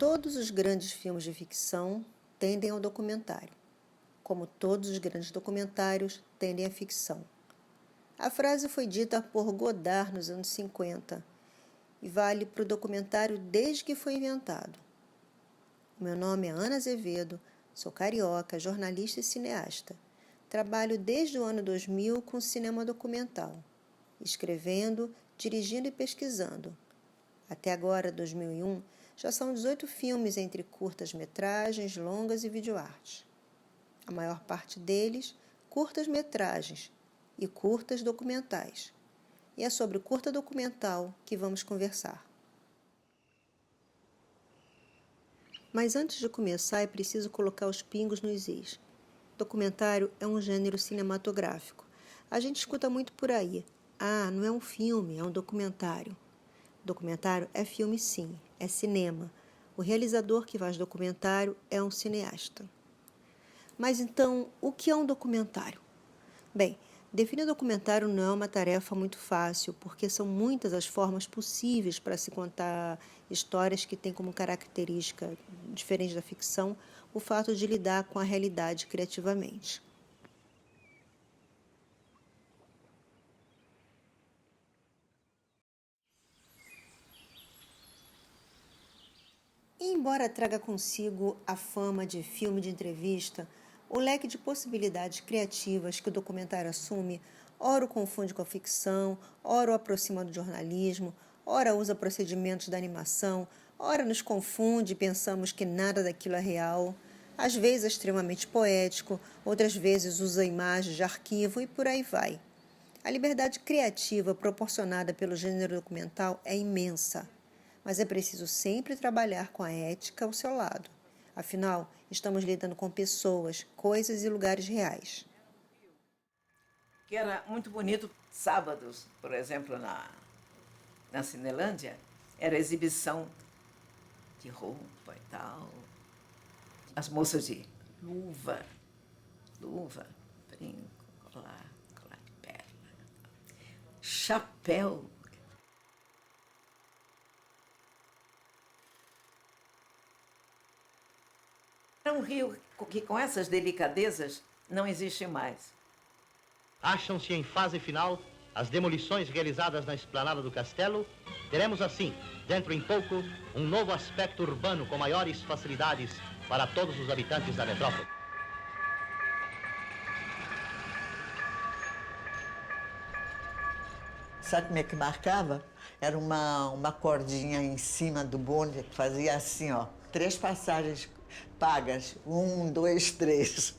Todos os grandes filmes de ficção tendem ao documentário, como todos os grandes documentários tendem à ficção. A frase foi dita por Godard nos anos 50 e vale para o documentário desde que foi inventado. Meu nome é Ana Azevedo, sou carioca, jornalista e cineasta. Trabalho desde o ano 2000 com cinema documental, escrevendo, dirigindo e pesquisando. Até agora, 2001, já são 18 filmes entre curtas-metragens, longas e videoarte. A maior parte deles, curtas-metragens e curtas documentais. E é sobre o curta documental que vamos conversar. Mas antes de começar, é preciso colocar os pingos nos is. Documentário é um gênero cinematográfico. A gente escuta muito por aí. Ah, não é um filme, é um documentário. Documentário é filme sim, é cinema. O realizador que faz documentário é um cineasta. Mas então, o que é um documentário? Bem, definir documentário não é uma tarefa muito fácil, porque são muitas as formas possíveis para se contar histórias que têm como característica, diferente da ficção, o fato de lidar com a realidade criativamente. E embora traga consigo a fama de filme de entrevista, o leque de possibilidades criativas que o documentário assume, ora o confunde com a ficção, ora o aproxima do jornalismo, ora usa procedimentos da animação, ora nos confunde e pensamos que nada daquilo é real. Às vezes é extremamente poético, outras vezes usa imagens de arquivo e por aí vai. A liberdade criativa proporcionada pelo gênero documental é imensa, mas é preciso sempre trabalhar com a ética ao seu lado. Afinal, estamos lidando com pessoas, coisas e lugares reais. Que era muito bonito, sábados, por exemplo, na Cinelândia, era exibição de roupa e tal. As moças de luva, brinco, colar de pérola, chapéu. É um rio que, com essas delicadezas, não existe mais. Acham-se em fase final as demolições realizadas na esplanada do castelo. Teremos assim, dentro em pouco, um novo aspecto urbano com maiores facilidades para todos os habitantes da metrópole. Sabe como é que marcava? Era uma cordinha em cima do bonde que fazia assim, ó. 3 passagens pagas. 1, 2, 3.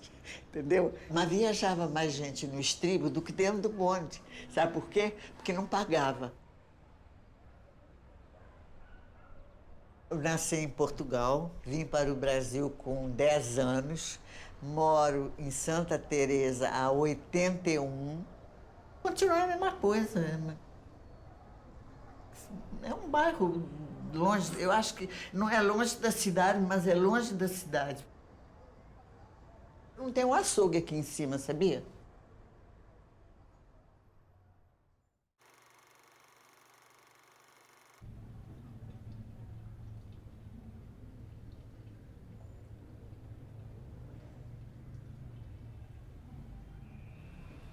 Entendeu? Mas viajava mais gente no estribo do que dentro do bonde. Sabe por quê? Porque não pagava. Eu nasci em Portugal, vim para o Brasil com 10 anos, moro em Santa Teresa há 81. Continua a mesma coisa. É um bairro longe, eu acho que não é longe da cidade, mas é longe da cidade. Não tem um açougue aqui em cima, sabia?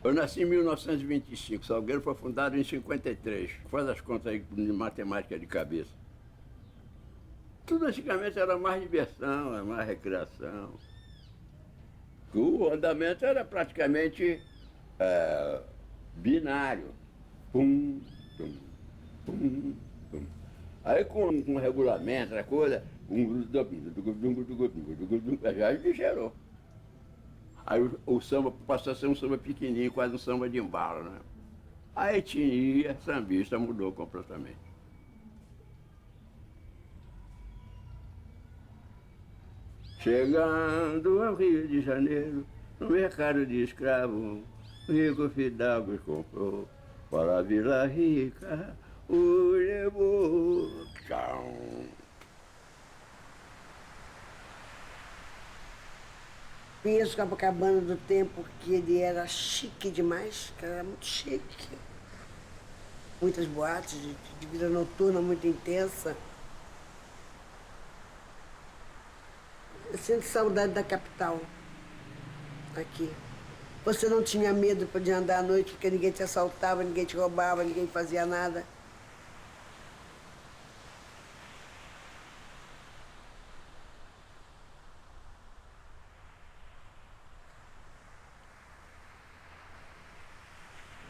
Eu nasci em 1925, Salgueiro foi fundado em 53. Faz as contas aí de matemática de cabeça. Tudo antigamente era mais diversão, era mais recreação. O andamento era praticamente binário. Pum, tum, pum, tum. Aí com um regulamento, a coisa, já gerou. Aí o samba passou a ser um samba pequenininho, quase um samba de embalo, né? A etnia sambista mudou completamente. Chegando ao Rio de Janeiro, no mercado de escravo, o rico fidalgo comprou para a Vila Rica o levou. Tchau. Conheço Copacabana do tempo que ele era chique demais, que era muito chique. Muitas boates de vida noturna muito intensa. Eu sinto saudade da capital, aqui. Você não tinha medo de andar à noite porque ninguém te assaltava, ninguém te roubava, ninguém fazia nada.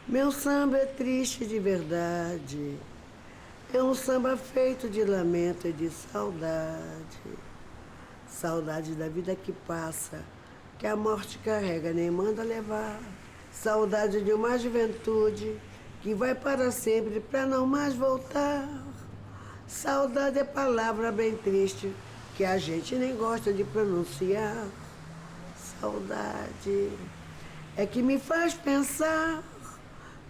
Meu samba é triste de verdade, é um samba feito de lamento e de saudade. Saudade da vida que passa, que a morte carrega nem manda levar. Saudade de uma juventude que vai para sempre para não mais voltar. Saudade é palavra bem triste que a gente nem gosta de pronunciar. Saudade é que me faz pensar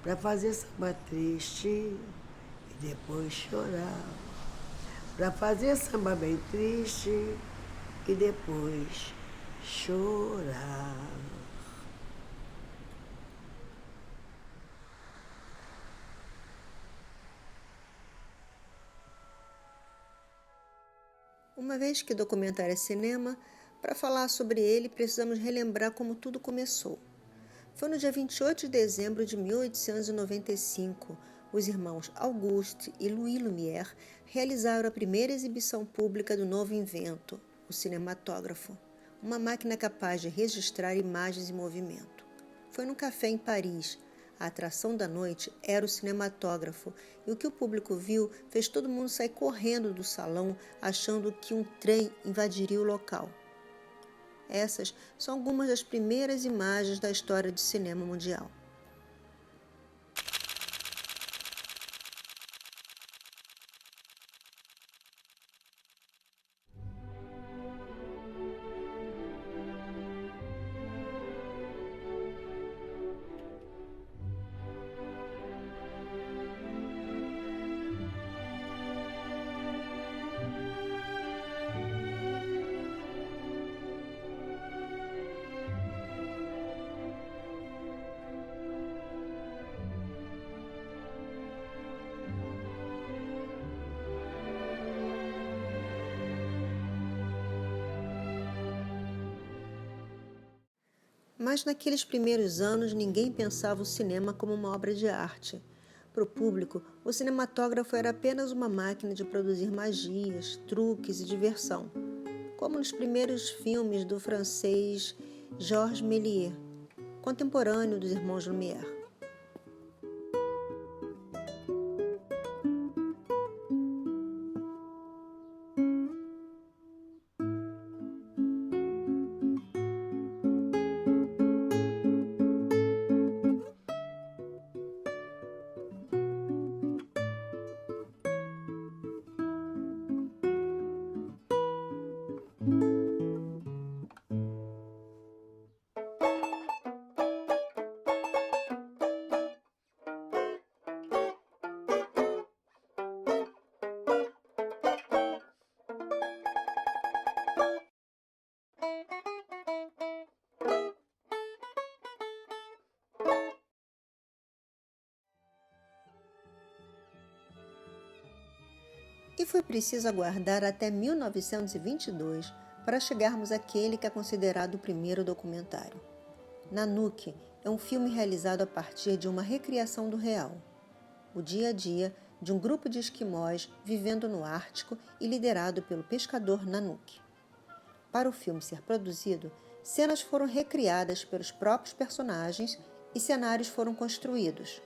para fazer samba triste e depois chorar. Para fazer samba bem triste e depois chorar. Uma vez que documentário é cinema, para falar sobre ele precisamos relembrar como tudo começou. Foi no dia 28 de dezembro de 1895, os irmãos Auguste e Louis Lumière realizaram a primeira exibição pública do novo invento, o cinematógrafo, uma máquina capaz de registrar imagens em movimento. Foi num café em Paris. A atração da noite era o cinematógrafo, e o que o público viu fez todo mundo sair correndo do salão, achando que um trem invadiria o local. Essas são algumas das primeiras imagens da história do cinema mundial. Mas naqueles primeiros anos ninguém pensava o cinema como uma obra de arte. Para o público, o cinematógrafo era apenas uma máquina de produzir magias, truques e diversão, como nos primeiros filmes do francês Georges Méliès, contemporâneo dos irmãos Lumière. E foi preciso aguardar até 1922 para chegarmos àquele que é considerado o primeiro documentário. Nanook é um filme realizado a partir de uma recriação do real, o dia a dia de um grupo de esquimós vivendo no Ártico e liderado pelo pescador Nanook. Para o filme ser produzido, cenas foram recriadas pelos próprios personagens e cenários foram construídos,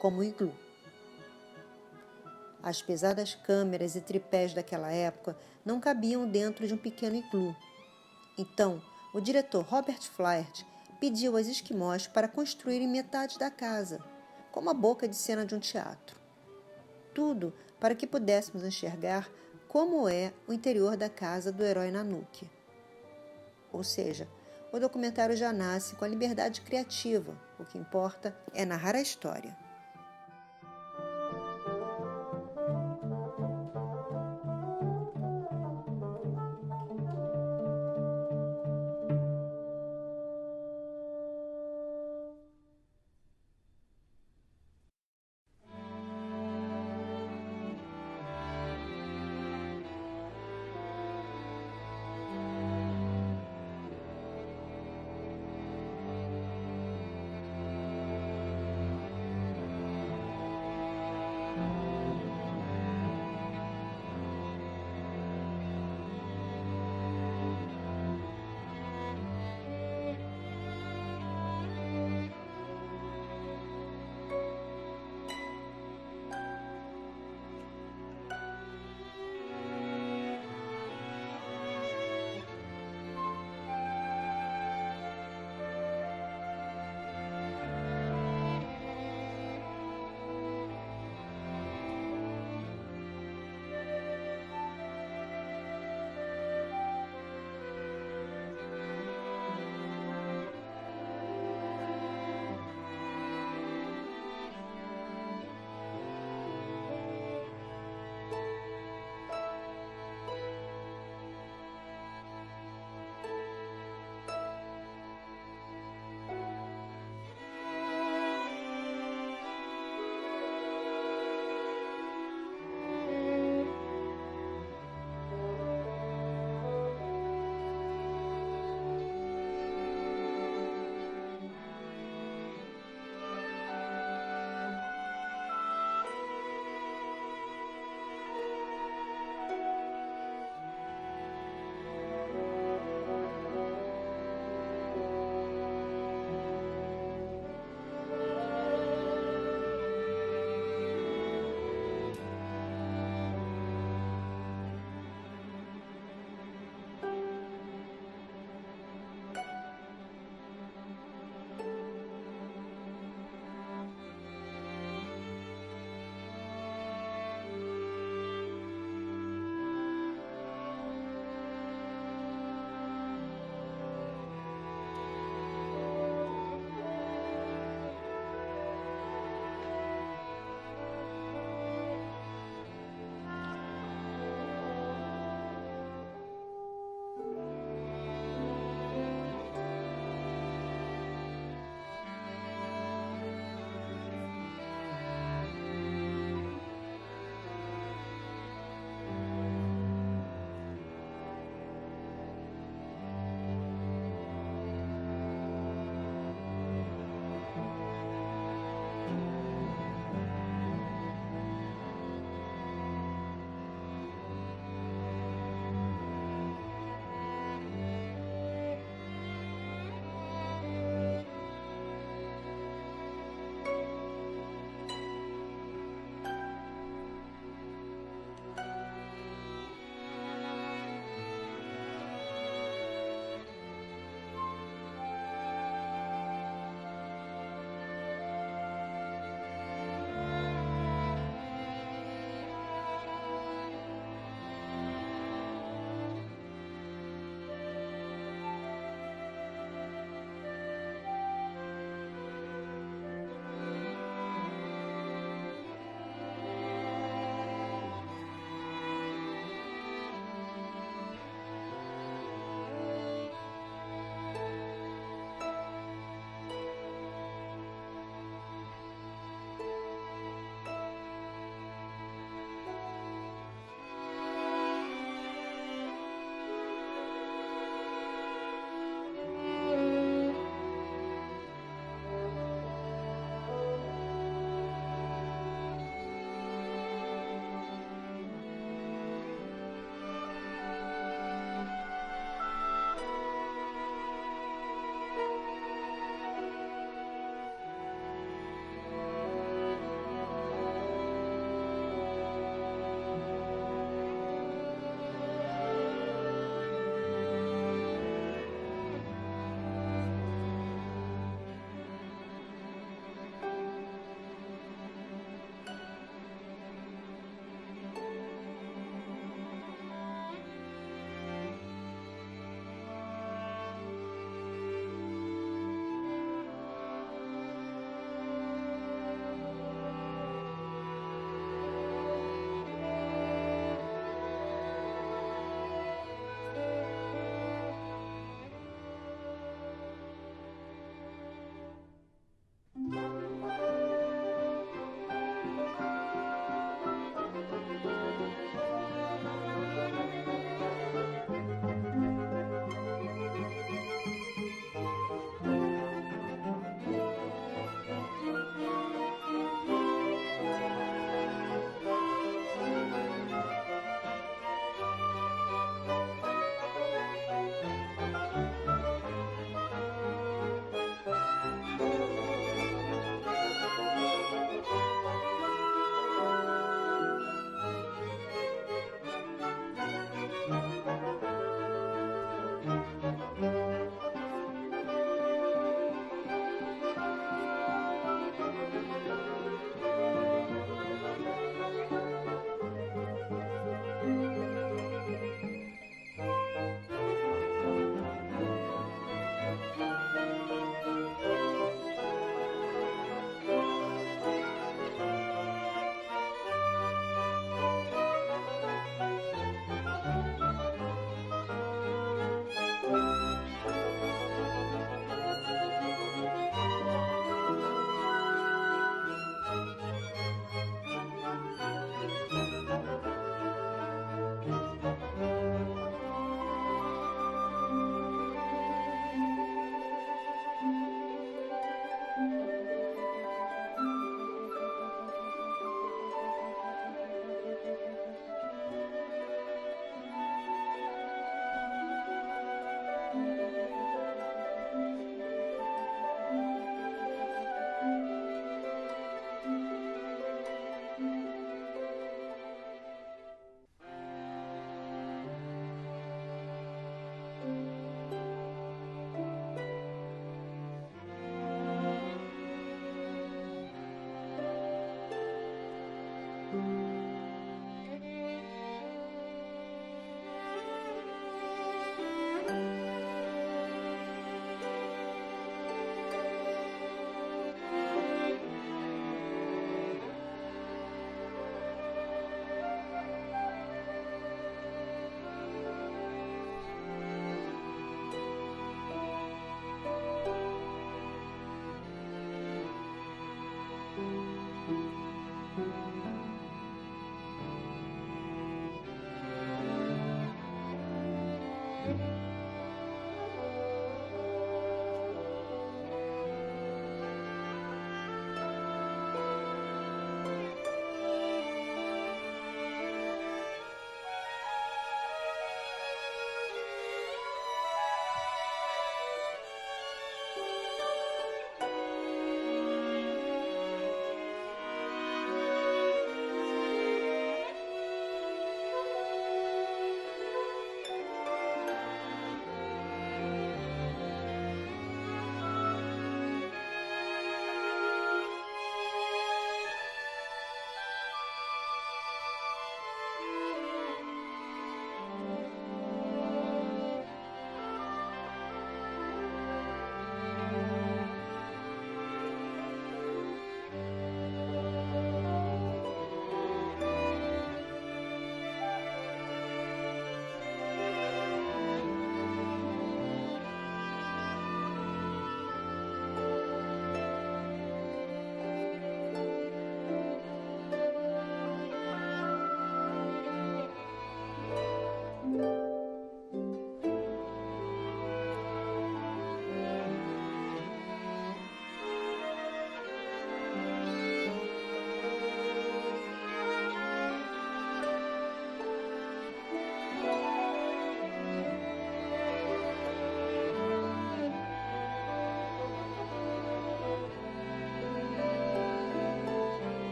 como o iglu. As pesadas câmeras e tripés daquela época não cabiam dentro de um pequeno iglu. Então, o diretor Robert Flaherty pediu aos esquimós para construírem metade da casa, como a boca de cena de um teatro. Tudo para que pudéssemos enxergar como é o interior da casa do herói Nanook. Ou seja, o documentário já nasce com a liberdade criativa. O que importa é narrar a história.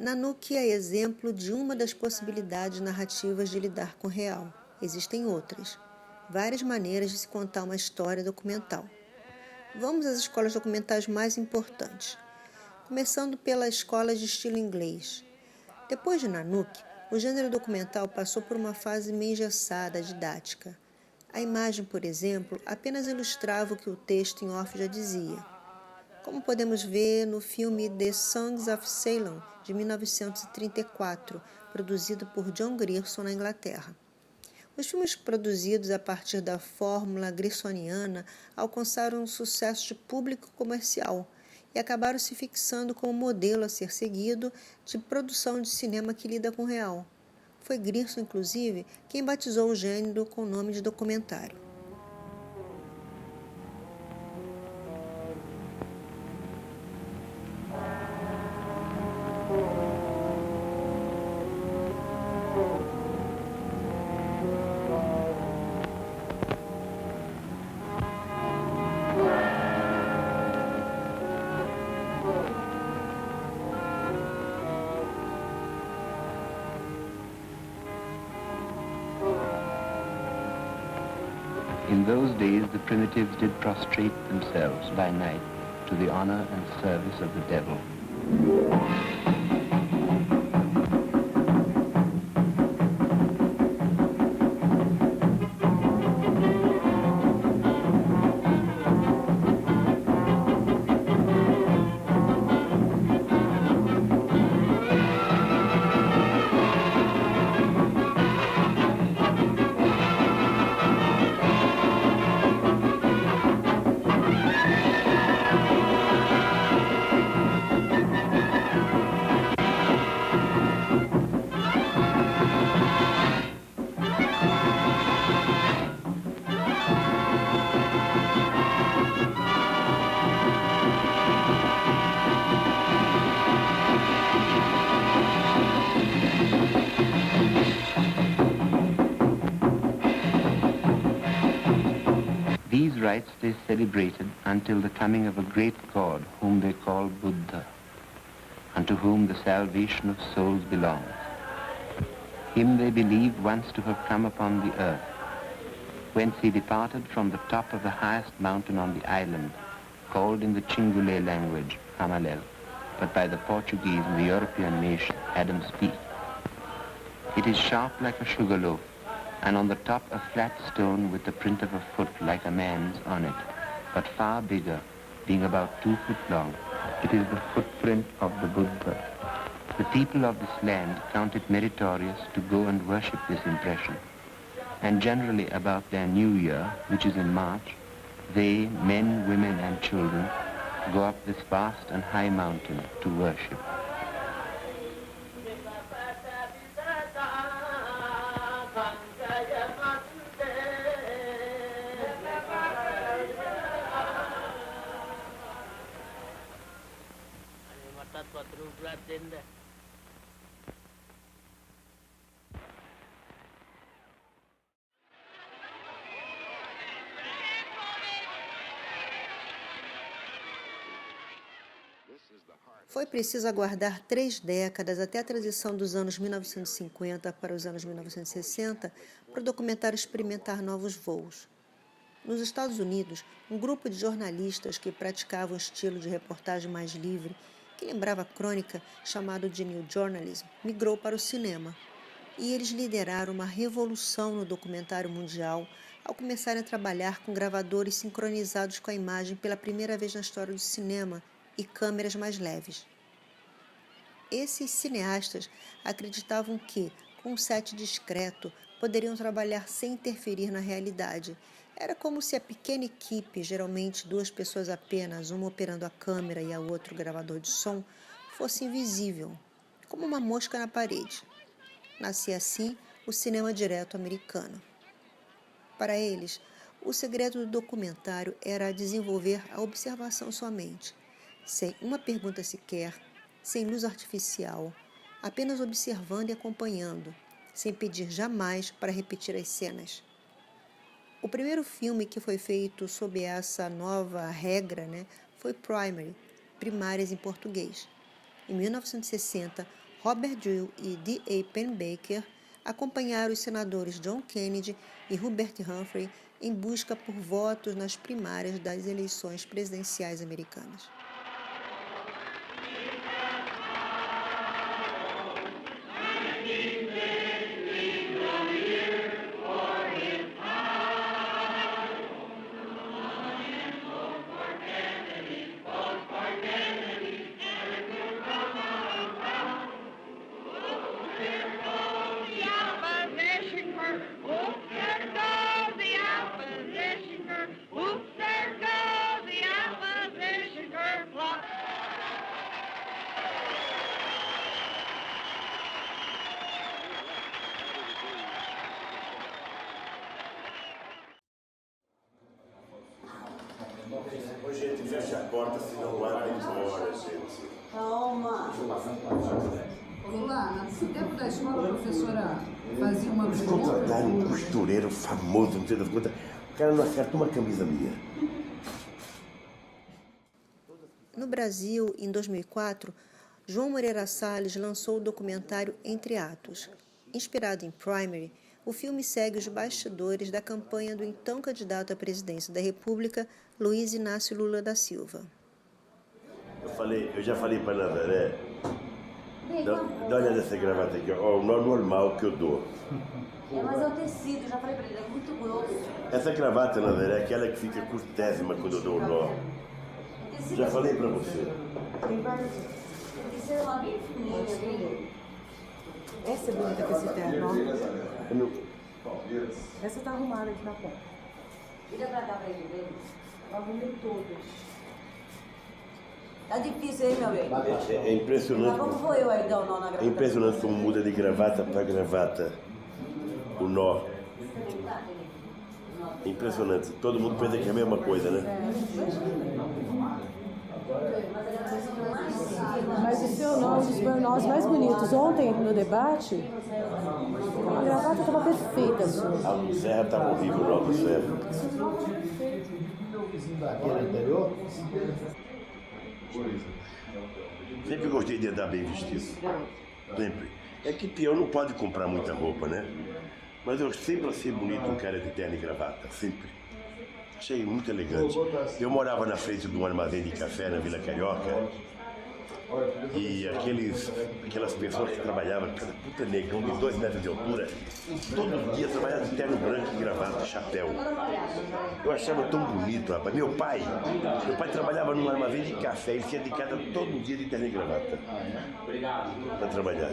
Nanuque é exemplo de uma das possibilidades narrativas de lidar com o real. Existem outras. Várias maneiras de se contar uma história documental. Vamos às escolas documentais mais importantes. Começando pela escola de estilo inglês. Depois de Nanuque, o gênero documental passou por uma fase meio engessada, didática. A imagem, por exemplo, apenas ilustrava o que o texto em off já dizia. Como podemos ver no filme The Songs of Ceylon, de 1934, produzido por John Grierson na Inglaterra. Os filmes produzidos a partir da fórmula griersoniana alcançaram um sucesso de público comercial e acabaram se fixando como modelo a ser seguido de produção de cinema que lida com o real. Foi Grierson, inclusive, quem batizou o gênero com o nome de documentário. In those days, the primitives did prostrate themselves by night to the honor and service of the devil. These rites they celebrated until the coming of a great god whom they call Buddha, unto whom the salvation of souls belongs. Him they believed once to have come upon the earth, whence he departed from the top of the highest mountain on the island, called in the Chingule language Hamalel, but by the Portuguese and the European nation Adam's Peak. It is sharp like a sugar loaf, and on the top a flat stone with the print of a foot like a man's on it, but far bigger, being about 2 foot long. It is the footprint of the Buddha. The people of this land count it meritorious to go and worship this impression. And generally about their new year, which is in March, they, men, women, and children, go up this vast and high mountain to worship. Foi preciso aguardar 3 décadas até a transição dos anos 1950 para os anos 1960 para o documentário experimentar novos voos. Nos Estados Unidos, um grupo de jornalistas que praticava um estilo de reportagem mais livre, que lembrava a crônica, chamado de New Journalism, migrou para o cinema. E eles lideraram uma revolução no documentário mundial ao começarem a trabalhar com gravadores sincronizados com a imagem pela primeira vez na história do cinema e câmeras mais leves. Esses cineastas acreditavam que, com um set discreto, poderiam trabalhar sem interferir na realidade. Era como se a pequena equipe, geralmente 2 pessoas apenas, uma operando a câmera e a outra o gravador de som, fosse invisível, como uma mosca na parede. Nascia assim o cinema direto americano. Para eles, o segredo do documentário era desenvolver a observação somente, sem uma pergunta sequer, sem luz artificial, apenas observando e acompanhando, sem pedir jamais para repetir as cenas. O primeiro filme que foi feito sob essa nova regra, foi Primary, Primárias em português. Em 1960, Robert Drill e D.A. Pennebaker acompanharam os senadores John Kennedy e Hubert Humphrey em busca por votos nas primárias das eleições presidenciais americanas. Gente, fecha a porta, senão o ar vai embora, gente. Calma. Olá, no tempo da escola, a professora fazia uma Eles contrataram um costureiro famoso, não sei das quantas. O cara não acerta uma camisa minha. No Brasil, em 2004, João Moreira Salles lançou o documentário Entre Atos. Inspirado em Primary, o filme segue os bastidores da campanha do então candidato à presidência da República, Luiz Inácio Lula da Silva. Eu já falei para Nazaré, dá uma olhada nessa gravata aqui, ó, o nó normal que eu dou. Mas é o tecido, já falei para ele, é muito grosso. Essa gravata, Nazaré, é aquela que fica curtésima quando eu dou o nó. Já falei para você. Tem que ser uma bem fininha. Essa é bonita com esse terno. Essa tá arrumada aqui na ponta. Vira pra cá pra ele ver. Eu arrumei todo. Tá difícil, hein, meu bem? É impressionante. Mas como foi eu aí dar o nó na gravata? É impressionante como muda de gravata para gravata o nó. Impressionante. Todo mundo pensa que é a mesma coisa, né? Mas o seu nó, um dos meus nós mais bonitos. Ontem, no debate, a gravata estava perfeita, sua. A do Serra estava horrível, o nó do Serra. Sempre gostei de andar bem vestido. Sempre. É que peão não pode comprar muita roupa, né? Mas eu sempre achei bonito um cara de terno e gravata, sempre. Achei muito elegante. Eu morava na frente de um armazém de café na Vila Carioca E aquelas pessoas que trabalhavam, cada puta negão de 2 metros de altura, todo dia trabalhava de terno branco, gravata, chapéu. Eu achava tão bonito, rapaz. Meu pai trabalhava num armazém de café, ele tinha de casa todo dia de terno e gravata para trabalhar.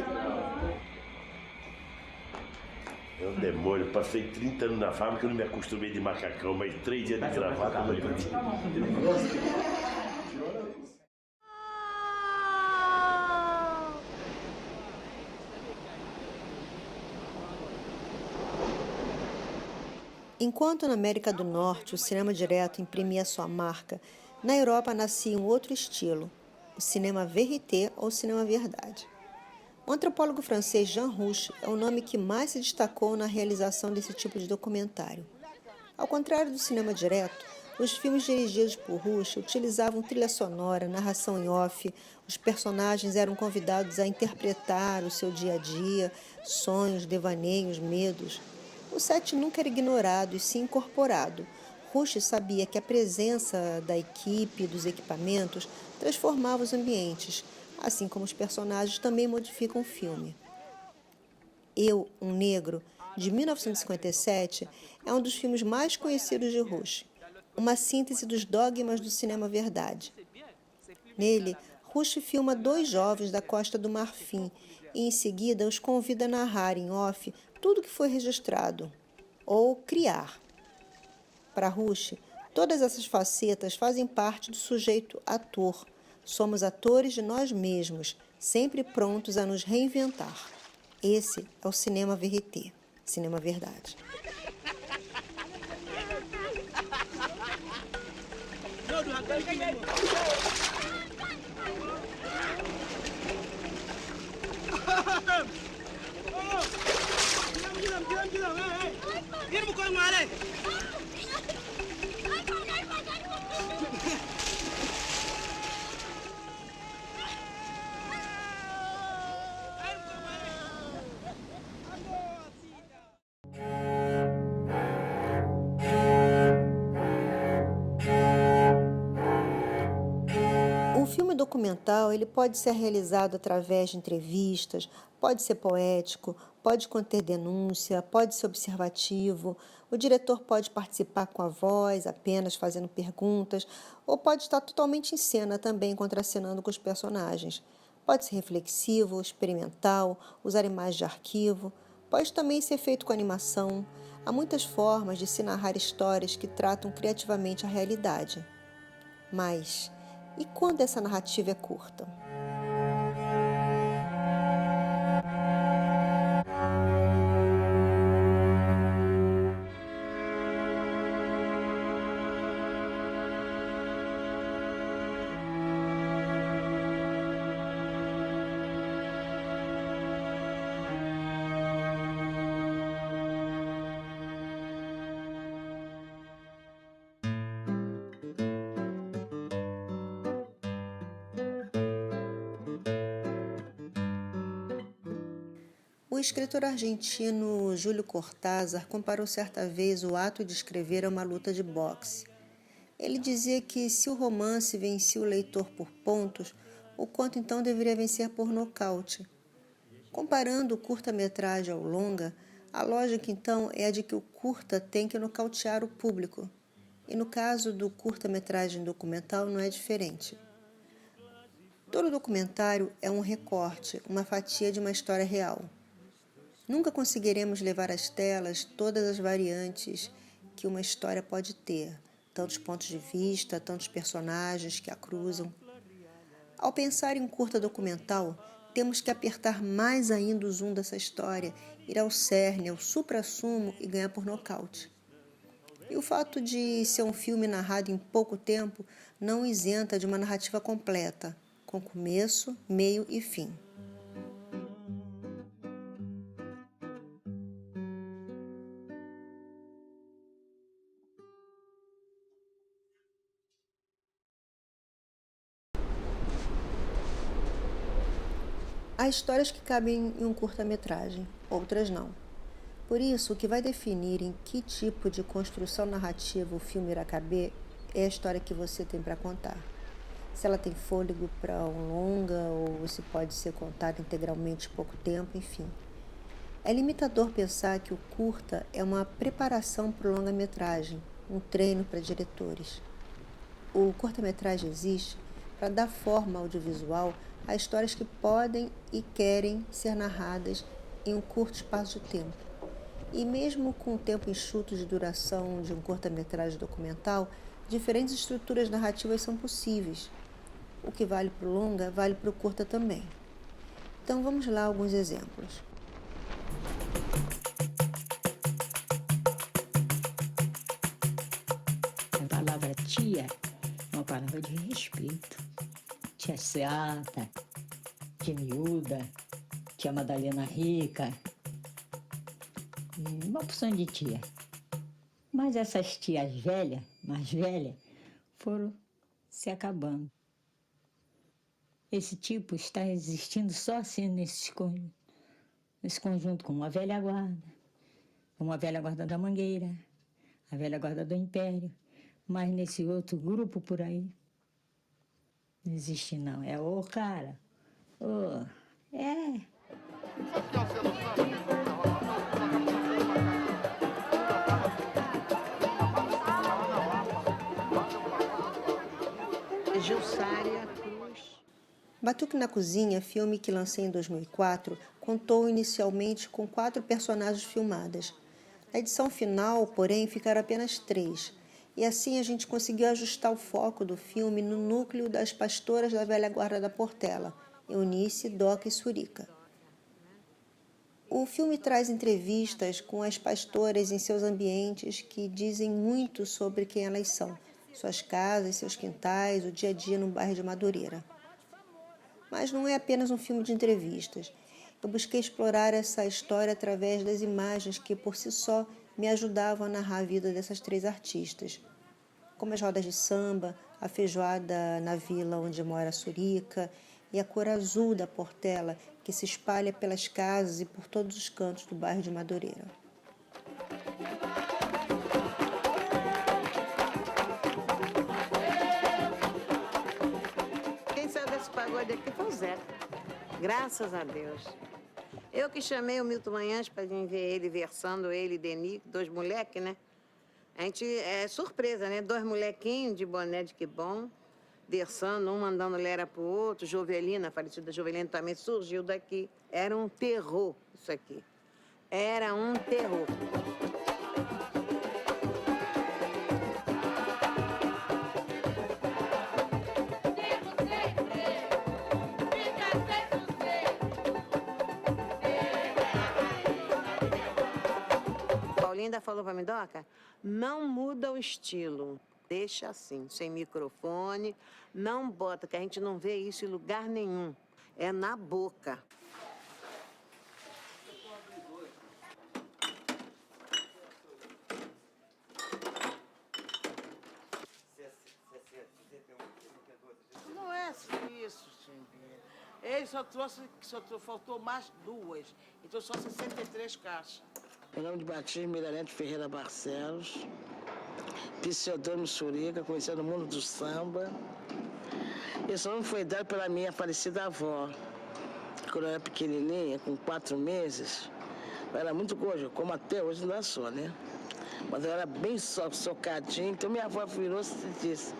É um demônio, passei 30 anos na fábrica, eu não me acostumei de macacão, mas 3 dias de gravata eu não acredito. Enquanto na América do Norte o cinema direto imprimia sua marca, na Europa nascia um outro estilo, o cinema vérité ou cinema verdade. O antropólogo francês Jean Rouch é o nome que mais se destacou na realização desse tipo de documentário. Ao contrário do cinema direto, os filmes dirigidos por Rouch utilizavam trilha sonora, narração em off, os personagens eram convidados a interpretar o seu dia a dia, sonhos, devaneios, medos. O set nunca era ignorado e sim incorporado. Rouch sabia que a presença da equipe e dos equipamentos transformava os ambientes, assim como os personagens também modificam o filme. Eu, um Negro, de 1957, é um dos filmes mais conhecidos de Rouch, uma síntese dos dogmas do cinema verdade. Nele, Rouch filma 2 jovens da Costa do Marfim e, em seguida, os convida a narrar em off tudo que foi registrado, ou criar. Para Rouch, todas essas facetas fazem parte do sujeito ator. Somos atores de nós mesmos, sempre prontos a nos reinventar. Esse é o cinema vérité, cinema verdade. O filme documental ele pode ser realizado através de entrevistas, pode ser poético, pode conter denúncia, pode ser observativo, o diretor pode participar com a voz, apenas fazendo perguntas, ou pode estar totalmente em cena também, contracenando com os personagens. Pode ser reflexivo, experimental, usar imagens de arquivo, pode também ser feito com animação. Há muitas formas de se narrar histórias que tratam criativamente a realidade. Mas e quando essa narrativa é curta? O escritor argentino Júlio Cortázar comparou certa vez o ato de escrever a uma luta de boxe. Ele dizia que se o romance vencia o leitor por pontos, o conto então deveria vencer por nocaute. Comparando o curta-metragem ao longa, a lógica então é a de que o curta tem que nocautear o público. E no caso do curta-metragem documental não é diferente. Todo documentário é um recorte, uma fatia de uma história real. Nunca conseguiremos levar às telas todas as variantes que uma história pode ter, tantos pontos de vista, tantos personagens que a cruzam. Ao pensar em um curta documental, temos que apertar mais ainda o zoom dessa história, ir ao cerne, ao suprassumo e ganhar por nocaute. E o fato de ser um filme narrado em pouco tempo não isenta de uma narrativa completa, com começo, meio e fim. Há histórias que cabem em um curta-metragem, outras não. Por isso, o que vai definir em que tipo de construção narrativa o filme irá caber é a história que você tem para contar. se ela tem fôlego para um longa ou se pode ser contada integralmente em pouco tempo, enfim. É limitador pensar que o curta é uma preparação para o longa-metragem, um treino para diretores. O curta-metragem existe para dar forma audiovisual a histórias que podem e querem ser narradas em um curto espaço de tempo. E mesmo com o tempo enxuto de duração de um curta-metragem documental, diferentes estruturas narrativas são possíveis. O que vale para o longa, vale para o curta também. Então vamos lá alguns exemplos. A palavra tia é uma palavra de respeito. Tia Seata, tia Miúda, tia Madalena Rica, e uma opção de tia. Mas essas tias velhas, mais velhas, foram se acabando. Esse tipo está existindo só assim nesse conjunto, como a velha guarda da Mangueira, a velha guarda do Império, mas nesse outro grupo por aí, não existe não. É o cara, é. Gilsária Cruz. Batuque na Cozinha, filme que lancei em 2004, contou inicialmente com 4 personagens filmadas. Na edição final, porém, ficaram apenas 3. E assim a gente conseguiu ajustar o foco do filme no núcleo das pastoras da velha guarda da Portela, Eunice, Doca e Surica. O filme traz entrevistas com as pastoras em seus ambientes que dizem muito sobre quem elas são, suas casas, seus quintais, o dia a dia no bairro de Madureira. Mas não é apenas um filme de entrevistas. Eu busquei explorar essa história através das imagens que, por si só, me ajudavam a narrar a vida dessas 3 artistas, como as rodas de samba, a feijoada na vila onde mora a Surica e a cor azul da Portela, que se espalha pelas casas e por todos os cantos do bairro de Madureira. Quem saiu desse pagode aqui foi o Zé. Graças a Deus. Eu que chamei o Milton Manhãs para vir ver ele versando, ele e Deni, 2 moleques, né? A gente, é surpresa, né? 2 molequinhos de boné de que bom, versando, um mandando lera pro outro. Jovelina, a falecida Jovelina também surgiu daqui. Era um terror isso aqui. Era um terror. Ainda falou pra mim, Doca, não muda o estilo, deixa assim, sem microfone, não bota, que a gente não vê isso em lugar nenhum, é na boca. Não é isso, Chimbinha. Ele faltou mais 2, então só 63 caixas. Meu nome de batismo Miralente Ferreira Barcelos, pseudônimo Surica, conhecido no mundo do samba. Esse nome foi dado pela minha falecida avó. Quando eu era pequenininha, com 4 meses, eu era muito gorda, como até hoje ainda sou, né? Mas eu era bem socadinha, então minha avó virou-se e disse...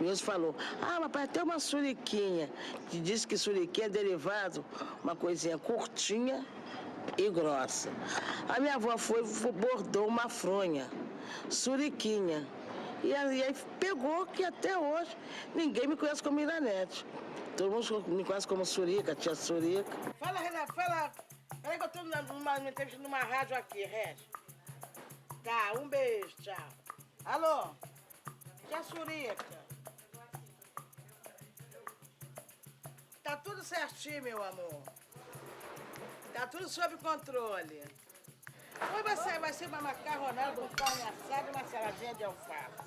Deus falou, mas pai, tem uma suriquinha, que diz que suriquinha é derivado, uma coisinha curtinha e grossa. A minha avó bordou uma fronha, suriquinha. E aí pegou que até hoje ninguém me conhece como Miranete. Todo mundo me conhece como Surica, tia Surica. Fala, Renato, fala. Peraí que eu tô numa entrevista numa rádio aqui, Regi. Tá, um beijo, tchau. Alô? Tia Surica. Tá tudo certinho, meu amor. Tá tudo sob controle. Hoje vai ser uma macarronada, um carne assada e uma saladinha de alface.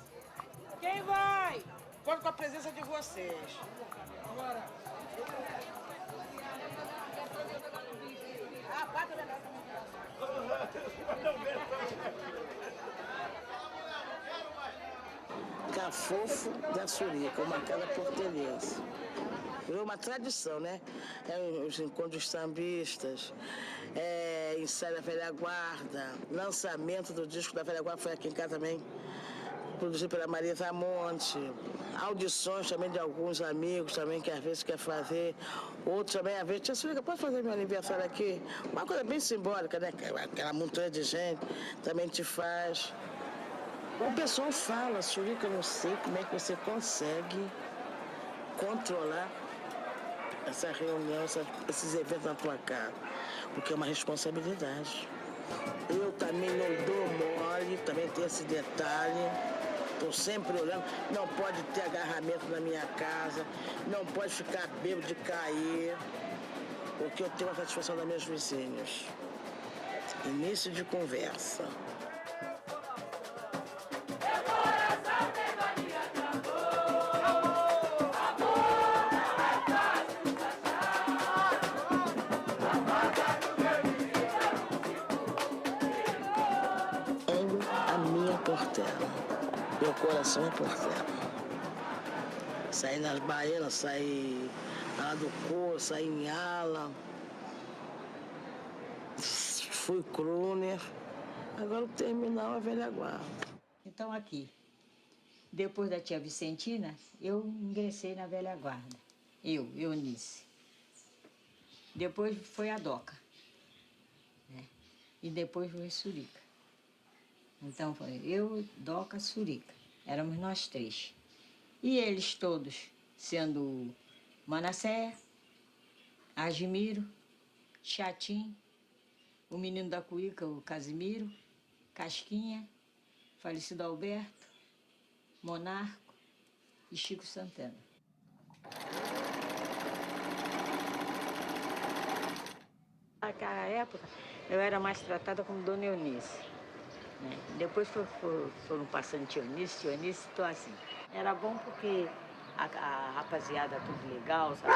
Quem vai? Conto com a presença de vocês. Agora. Pata legal também. cafofo da Surica, uma casa portelense. Virou uma tradição, né? Os encontros sambistas, ensaio da Velha Guarda, lançamento do disco da Velha Guarda foi aqui em casa também, produzido pela Marisa Monte, audições também de alguns amigos também que às vezes quer fazer, outros também às vezes, tia Surica, pode fazer meu aniversário aqui? Uma coisa bem simbólica, né? Aquela montanha de gente também te faz. O pessoal fala, Surica, eu não sei como é que você consegue controlar essa reunião, esses eventos na tua casa, porque é uma responsabilidade. Eu também não dou mole, também tem esse detalhe, estou sempre olhando, não pode ter agarramento na minha casa, não pode ficar bêbado de cair, porque eu tenho a satisfação dos meus vizinhos. Início de conversa. Portela. Meu coração é Portela. Saí nas Baianas, saí lá do Cor, saí em Ala. Fui crooner. Agora o terminal é Velha Guarda. Então aqui, depois da tia Vicentina, eu ingressei na Velha Guarda. Eunice. Depois foi a Doca. Né? E depois foi a Surica. Então foi eu, Doca, Surica. Éramos nós três. E eles todos, sendo Manassé, Agimiro, Chatim, o menino da Cuíca, o Casimiro, Casquinha, falecido Alberto, Monarco e Chico Santana. Naquela época, eu era mais tratada como Dona Eunice. Né? Depois foram passando tia Eunice, estou assim. Era bom porque a rapaziada tudo legal, sabe?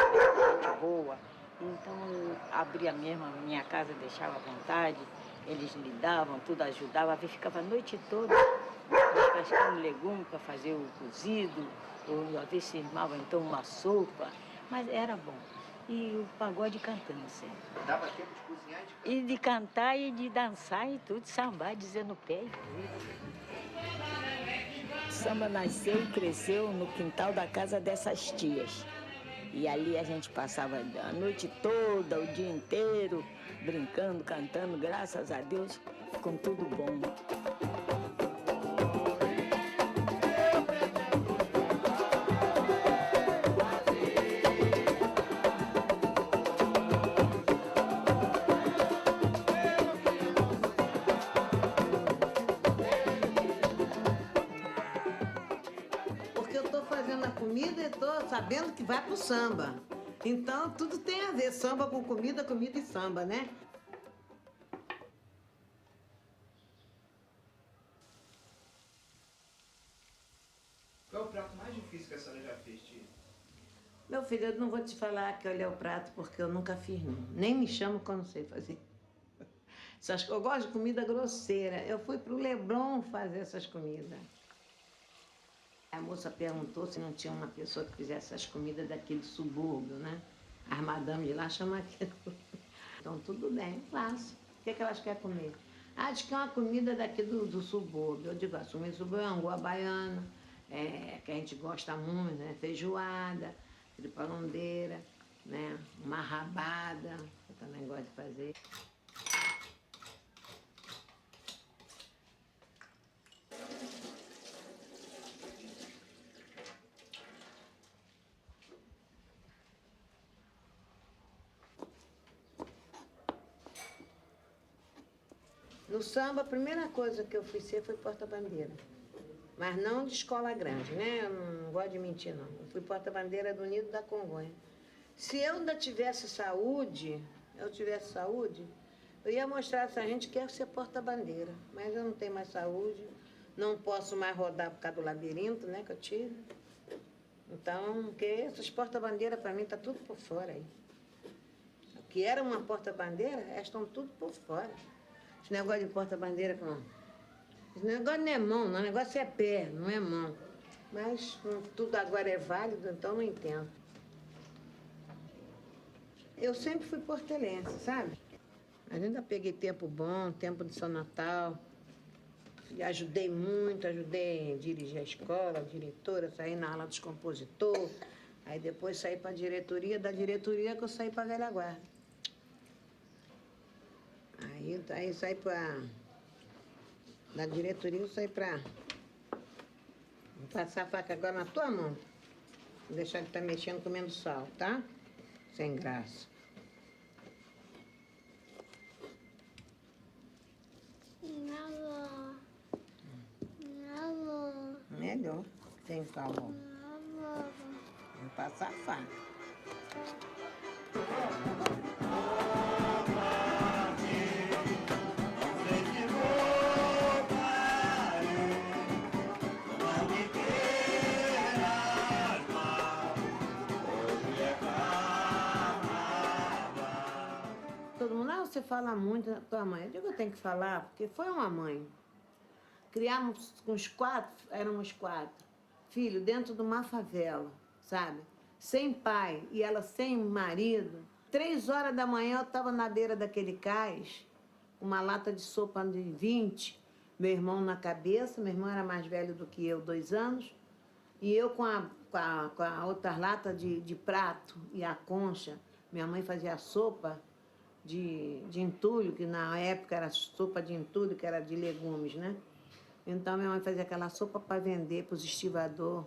Gente boa. Então eu abria mesmo a minha casa, deixava à vontade, eles lidavam, tudo ajudava. A ficava a noite toda, nós pescando legume para fazer o cozido, ou às vezes se irmava então uma sopa, mas era bom. E o pagode cantando sempre. Dava tempo de cozinhar e de cantar? E de cantar e de dançar e tudo, sambar, dizendo o pé e tudo. O samba nasceu e cresceu no quintal da casa dessas tias. E ali a gente passava a noite toda, o dia inteiro, brincando, cantando, graças a Deus, com tudo bom. Sabendo que vai pro samba. Então, tudo tem a ver, samba com comida, comida e samba, né? Qual é o prato mais difícil que a senhora já fez, tia? Meu filho, eu não vou te falar que olha o prato, porque eu nunca fiz, não. Nem me chamo que eu não sei fazer. Você acha que eu gosto de comida grosseira? Eu fui pro Leblon fazer essas comidas. A moça perguntou se não tinha uma pessoa que fizesse essas comidas daquele subúrbio, né? As madames de lá chamam aquilo. Então, tudo bem, faço. O que elas querem comer? Ah, diz que é uma comida daqui do subúrbio. Eu digo, assumir subúrbio é angu à baiana, que a gente gosta muito, né? Feijoada, triparondeira, né? Uma rabada, eu também gosto de fazer. No samba, a primeira coisa que eu fui ser foi porta-bandeira. Mas não de escola grande, né? Eu não gosto de mentir, não. Eu fui porta-bandeira do Nido da Congonha. Se eu ainda tivesse saúde, eu ia mostrar a essa gente que quer ser porta-bandeira. Mas eu não tenho mais saúde, não posso mais rodar por causa do labirinto, né, que eu tive. Então, porque essas porta-bandeiras, para mim, tá tudo por fora aí. O que era uma porta-bandeira, elas estão tudo por fora. Esse negócio de porta-bandeira com... Esse negócio não é mão, não. O negócio é pé, não é mão. Mas tudo agora é válido, então não entendo. Eu sempre fui portelense, sabe? Mas ainda peguei tempo bom, tempo de São Natal. E ajudei muito, ajudei a dirigir a escola, a diretora, saí na ala dos compositores. Aí depois saí para a diretoria, da diretoria que eu saí para a velha guarda. Aí saí para... Da diretoria eu saí para... Vou passar a faca agora na tua mão. Vou deixar de estar mexendo comendo sal, tá? Sem graça. Melhor, sem calor. Vou passar a faca. Todo mundo, você fala muito da tua mãe. Eu digo, eu tenho que falar, porque foi uma mãe. Criamos com os 4, éramos 4 filhos dentro de uma favela, sabe? Sem pai e ela sem marido. 3 horas da manhã eu estava na beira daquele cais, uma lata de sopa de 20, meu irmão na cabeça, meu irmão era mais velho do que eu, 2 anos, e eu com a outra lata de prato e a concha. Minha mãe fazia sopa de entulho, que na época era sopa de entulho, que era de legumes, né? Então, minha mãe fazia aquela sopa para vender para os estivadores.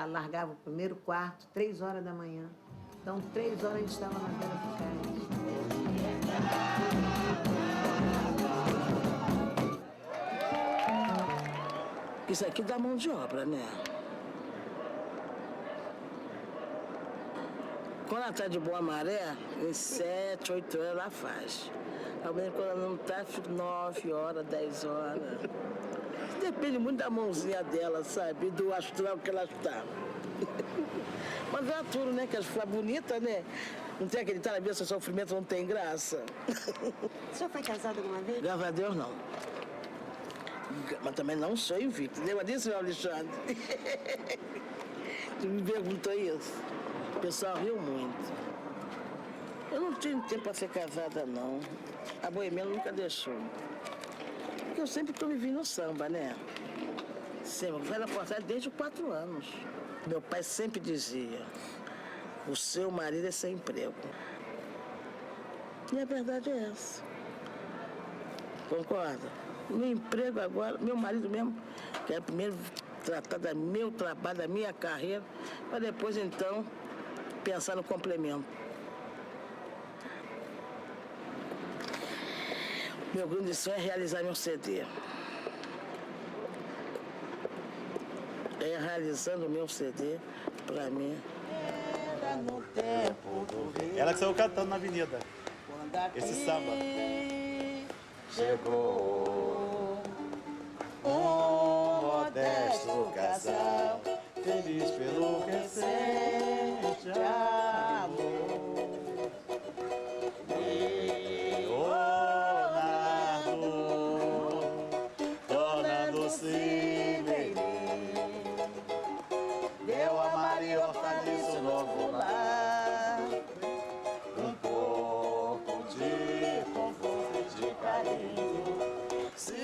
Largava o primeiro quarto, 3 horas da manhã. Então, 3 horas a gente estava na beira do cais. Isso aqui dá mão de obra, né? Quando ela está de boa maré, em 7, 8 horas ela faz. Ao menos quando ela não está, fica 9 horas, 10 horas. Depende muito da mãozinha dela, sabe? Do astral que ela está. Mas é tudo, né? Que ela fica bonita, né? Não tem aquele tal de sofrimento, não tem graça. O senhor foi casado alguma vez? Graças a Deus, não. Mas também não sou invicto. Lembra disso, meu Alexandre? Tu me perguntou isso. O pessoal riu muito. Eu não tive tempo para ser casada, não. A boemia nunca deixou. Porque eu sempre estou vivendo no samba, né? Sempre. Fui na portagem desde os 4 anos. Meu pai sempre dizia, o seu marido é sem emprego. E a verdade é essa. Concorda? Meu emprego agora, meu marido mesmo, quer primeiro tratar do meu trabalho, da minha carreira, para depois, então, pensar no complemento. Meu grande sonho é realizar meu CD. É realizando o meu CD, pra mim. Era no tempo do rei. Ela que saiu cantando na avenida. Esse samba. Chegou um modesto casal, feliz pelo recente amor. Deu a Maria Hortaliça um novo lar, um pouco de conforto e de carinho. Se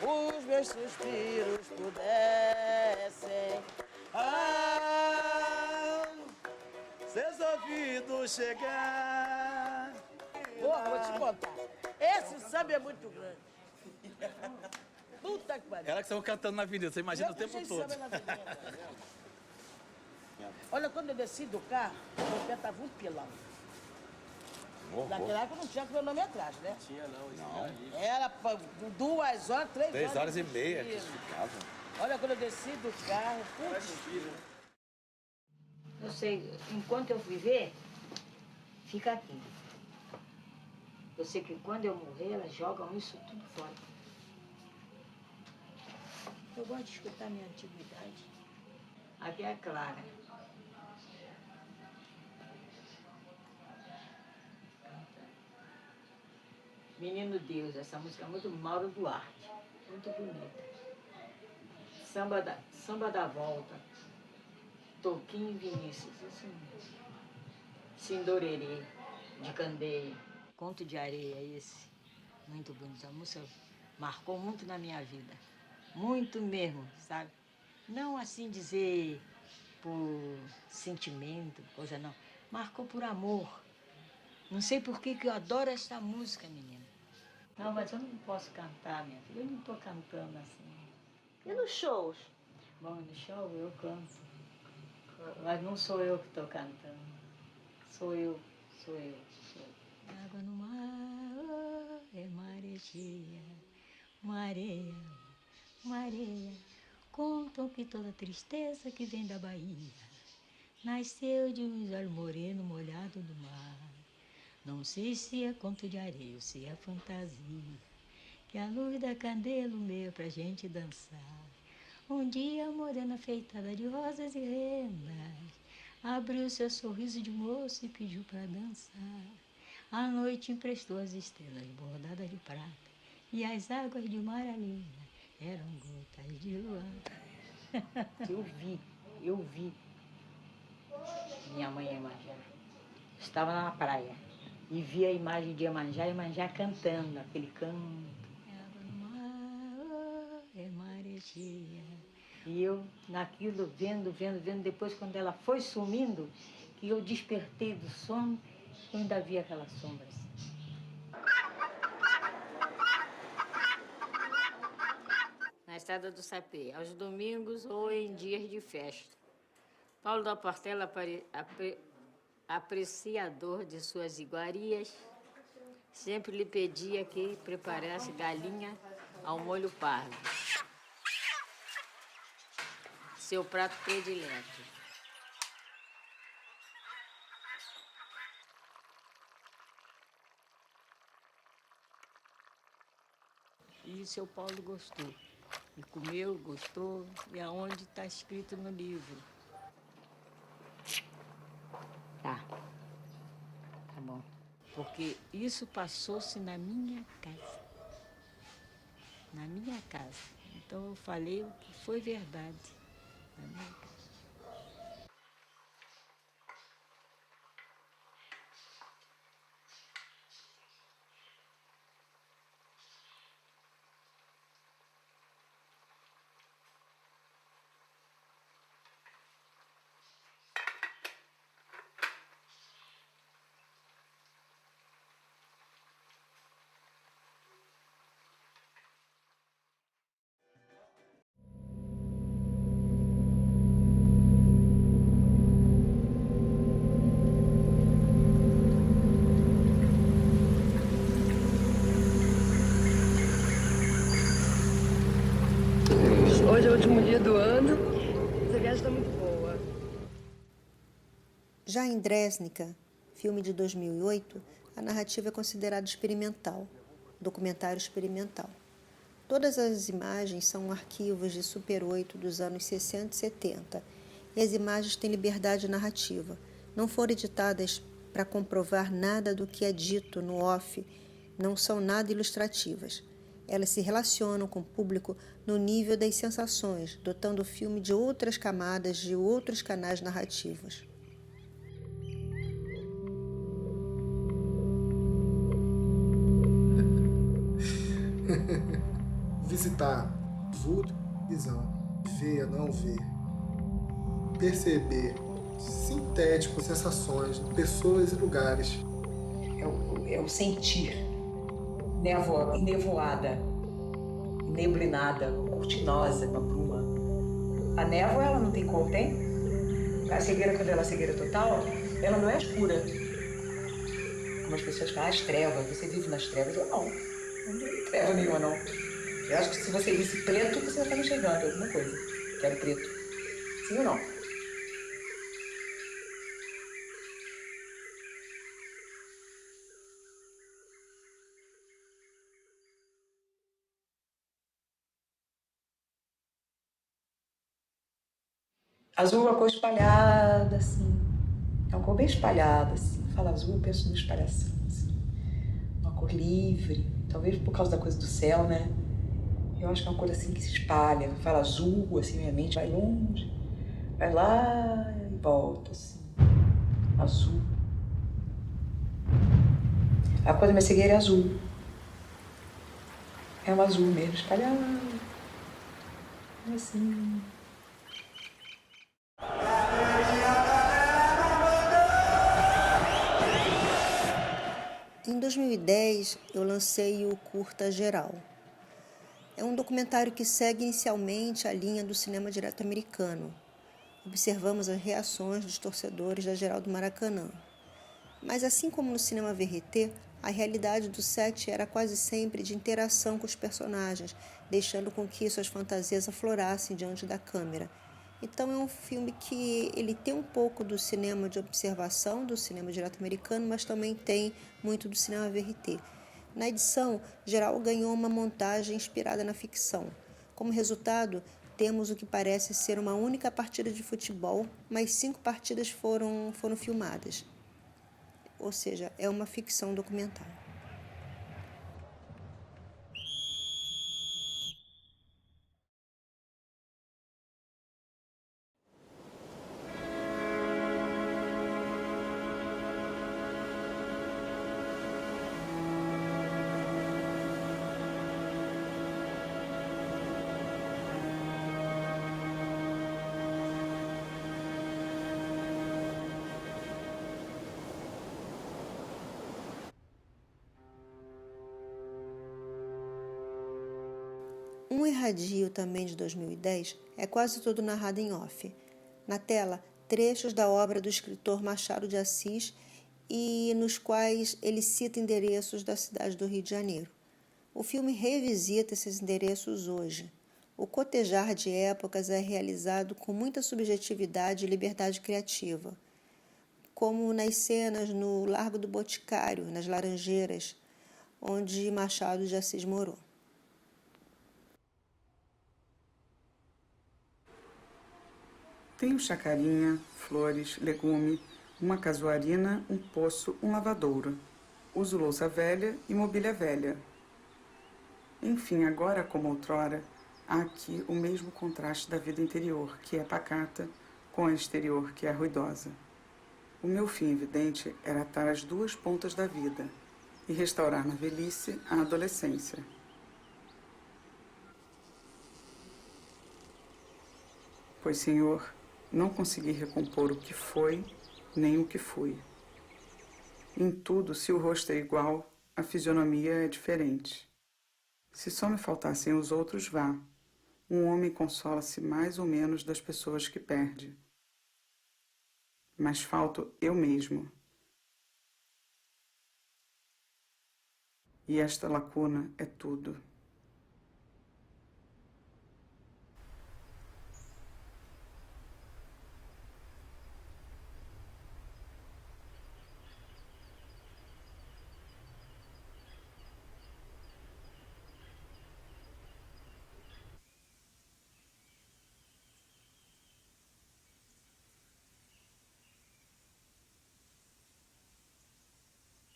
os meus suspiros pudessem seus ouvidos chegar. Porra, vou te contar. Esse samba é muito grande. Puta que pariu. Ela que saiu cantando na avenida, você imagina o tempo todo. Olha, quando eu desci do carro, meu pé tava um pilão. Naquela época não tinha cronometragem, né? Tinha não. Era 2 horas, 3 horas. 3 horas e meia que ficava. Olha, quando eu desci do carro, putz. Eu sei, enquanto eu viver, fica aqui. Eu sei que quando eu morrer, elas jogam isso tudo fora. Eu gosto de escutar minha antiguidade. Aqui é a Clara. Menino Deus, essa música é muito Mauro Duarte, muito bonita. Samba da Volta, Toquinho e Vinícius, assim, Sindorerê, de Candeia, Conto de Areia, esse, muito bonito. A música marcou muito na minha vida, muito mesmo, sabe? Não assim dizer por sentimento, coisa não, marcou por amor. Não sei por que eu adoro esta música, menina. Não, mas eu não posso cantar, minha filha, eu não estou cantando assim. E nos shows? Bom, no show eu canto, mas não sou eu que estou cantando. Sou eu. Água no mar é maresia, mareia, mareia. Contam que toda tristeza que vem da Bahia nasceu de um olho moreno molhado do mar. Não sei se é conto de areia ou se é fantasia, que a luz da candela meia pra gente dançar. Um dia a morena afeitada de rosas e renas abriu seu sorriso de moço e pediu pra dançar. A noite emprestou as estrelas bordadas de prata e as águas de mar alina eram gotas de luar. Eu vi minha mãe Iemanjá. Estava na praia e vi a imagem de Iemanjá cantando aquele canto. Água no mar é maresia. E eu, naquilo, vendo, depois quando ela foi sumindo, que eu despertei do sono, eu ainda vi aquela sombra assim. Na Estrada do Sapê, aos domingos ou em dias de festa. Paulo da Portela, apreciador de suas iguarias, sempre lhe pedia que preparasse galinha ao molho pardo, seu prato predileto. E o seu Paulo gostou. E comeu, gostou, e aonde está escrito no livro. Tá bom. Porque isso passou-se na minha casa. Na minha casa. Então eu falei o que foi verdade. Na minha casa. Hoje é o último dia do ano, essa viagem está muito boa. Já em Dresnica, filme de 2008, a narrativa é considerada experimental, documentário experimental. Todas as imagens são arquivos de Super 8 dos anos 60 e 70, e as imagens têm liberdade narrativa. Não foram editadas para comprovar nada do que é dito no off, não são nada ilustrativas. Elas se relacionam com o público no nível das sensações, dotando o filme de outras camadas, de outros canais narrativos. Visitar, vulto, visão, ver, não ver, perceber, sintético, sensações, pessoas e lugares. É o sentir. Nevoada, neblinada, cortinosa, uma bruma. A névoa, ela não tem cor, tem? A cegueira, quando ela é cegueira total, ela não é escura. Como as pessoas falam, as trevas, você vive nas trevas. Eu não tem treva nenhuma, não. Eu acho que se você visse preto, você vai estar enxergando alguma coisa. Quero preto. Sim ou não? Azul é uma cor espalhada, assim. É uma cor bem espalhada, assim. Fala azul, eu penso numa espalhação, assim. Uma cor livre. Talvez por causa da coisa do céu, né? Eu acho que é uma coisa assim que se espalha. Fala azul, assim, minha mente vai longe. Vai lá e volta, assim. Azul. A cor da minha cegueira é azul. É um azul mesmo, espalhado. Assim. Em 2010, eu lancei o Curta Geral. É um documentário que segue inicialmente a linha do cinema direto americano. Observamos as reações dos torcedores da Geral do Maracanã. Mas assim como no cinema VRT, a realidade do set era quase sempre de interação com os personagens, deixando com que suas fantasias aflorassem diante da câmera. Então é um filme que ele tem um pouco do cinema de observação, do cinema direto americano, mas também tem muito do cinema VRT. Na edição, Geral ganhou uma montagem inspirada na ficção. Como resultado, temos o que parece ser uma única partida de futebol, mas 5 partidas foram filmadas. Ou seja, é uma ficção documental. Um Irradio, também de 2010, é quase todo narrado em off. Na tela, trechos da obra do escritor Machado de Assis e nos quais ele cita endereços da cidade do Rio de Janeiro. O filme revisita esses endereços hoje. O cotejar de épocas é realizado com muita subjetividade e liberdade criativa, como nas cenas no Largo do Boticário, nas Laranjeiras, onde Machado de Assis morou. Tenho chacarinha, flores, legume, uma casuarina, um poço, um lavadouro. Uso louça velha e mobília velha. Enfim, agora como outrora, há aqui o mesmo contraste da vida interior, que é pacata, com a exterior, que é ruidosa. O meu fim evidente era atar as 2 pontas da vida e restaurar na velhice a adolescência. Pois, Senhor, não consegui recompor o que foi, nem o que fui. Em tudo, se o rosto é igual, a fisionomia é diferente. Se só me faltassem os outros, vá. Um homem consola-se mais ou menos das pessoas que perde. Mas falto eu mesmo. E esta lacuna é tudo.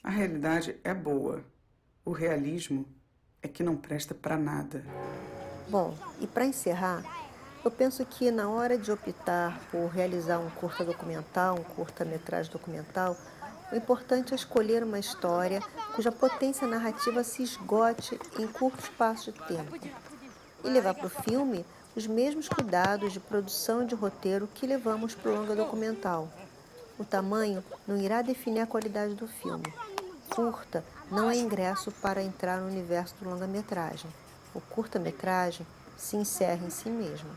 A realidade é boa. O realismo é que não presta para nada. Bom, e para encerrar, eu penso que na hora de optar por realizar um curta documental, um curta-metragem documental, o importante é escolher uma história cuja potência narrativa se esgote em curto espaço de tempo e levar para o filme os mesmos cuidados de produção e de roteiro que levamos para o longa documental. O tamanho não irá definir a qualidade do filme. Curta não é ingresso para entrar no universo do longa-metragem. O curta-metragem se encerra em si mesmo.